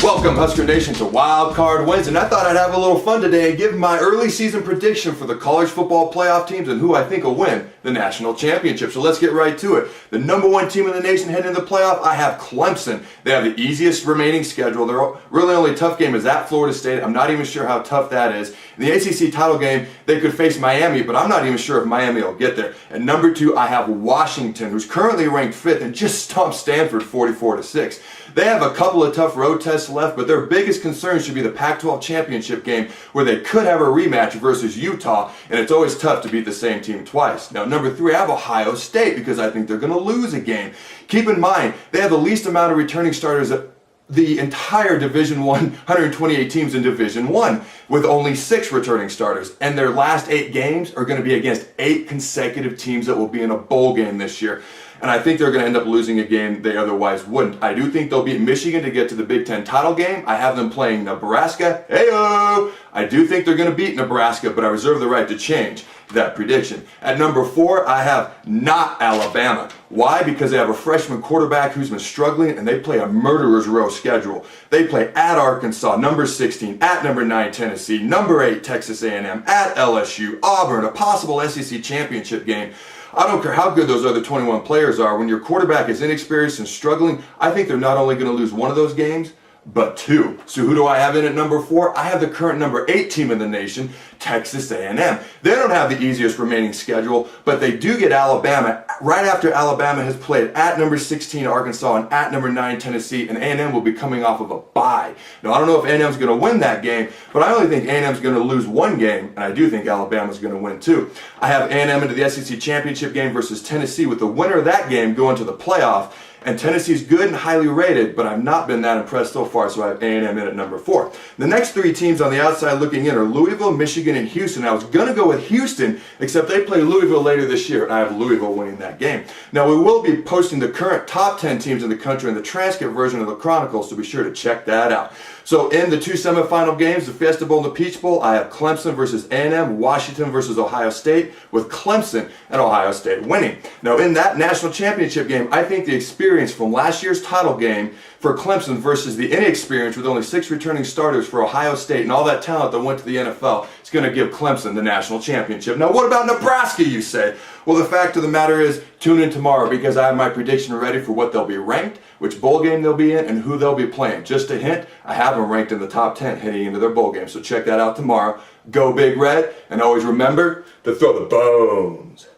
Welcome, Husker Nation, to Wild Card Wednesday. And I thought I'd have a little fun today and give my early season prediction for the college football playoff teams and who I think will win the national championship. So let's get right to it. The number one team in the nation heading into the playoff, I have Clemson. They have the easiest remaining schedule. Their really only tough game is at Florida State. I'm not even sure how tough that is. In the ACC title game, they could face Miami, but I'm not even sure if Miami will get there. And number two, I have Washington, who's currently ranked 5th and just stomped Stanford 44-6. They have a couple of tough road tests left, but their biggest concern should be the Pac-12 championship game, where they could have a rematch versus Utah, and it's always tough to beat the same team twice. Now, number 3, I have Ohio State, because I think they're going to lose a game. Keep in mind, they have the least amount of returning starters at the entire Division I, 128 teams in Division I, with only 6 returning starters. And their last 8 games are going to be against 8 consecutive teams that will be in a bowl game this year. And I think they're going to end up losing a game they otherwise wouldn't. I do think they'll beat Michigan to get to the Big Ten title game. I have them playing Nebraska. Hey-o! I do think they're going to beat Nebraska, but I reserve the right to change that prediction. At number 4, I have not Alabama. Why? Because they have a freshman quarterback who's been struggling, and they play a murderer's row schedule. They play at Arkansas, number 16, at number 9, Tennessee, number 8, Texas A&M, at LSU, Auburn, a possible SEC championship game. I don't care how good those other 21 players are. When your quarterback is inexperienced and struggling, I think they're not only going to lose one of those games, but 2. So who do I have in at number 4? I have the current number 8 team in the nation, Texas A&M. They don't have the easiest remaining schedule, but they do get Alabama right after Alabama has played at number 16 Arkansas and at number 9 Tennessee, and A&M will be coming off of a bye. Now, I don't know if A&M's going to win that game, but I only think A&M's going to lose one game, and I do think Alabama's going to win 2. I have A&M into the SEC championship game versus Tennessee, with the winner of that game going to the playoff. And Tennessee's good and highly rated, but I've not been that impressed so far, so I have A&M in at number 4. The next 3 teams on the outside looking in are Louisville, Michigan, and Houston. I was going to go with Houston, except they play Louisville later this year, and I have Louisville winning that game. Now, we will be posting the current top 10 teams in the country in the transcript version of the Chronicles, so be sure to check that out. So in the 2 semifinal games, the Fiesta Bowl and the Peach Bowl, I have Clemson versus A&M, Washington versus Ohio State, with Clemson and Ohio State winning. Now, in that national championship game, I think the experience from last year's title game for Clemson versus the inexperience with only 6 returning starters for Ohio State and all that talent that went to the NFL is going to give Clemson the national championship. Now, what about Nebraska, you say? Well, the fact of the matter is, tune in tomorrow, because I have my prediction ready for what they'll be ranked, which bowl game they'll be in, and who they'll be playing. Just a hint, I have them ranked in the top 10 heading into their bowl game, so check that out tomorrow. Go Big Red, and always remember to throw the bones.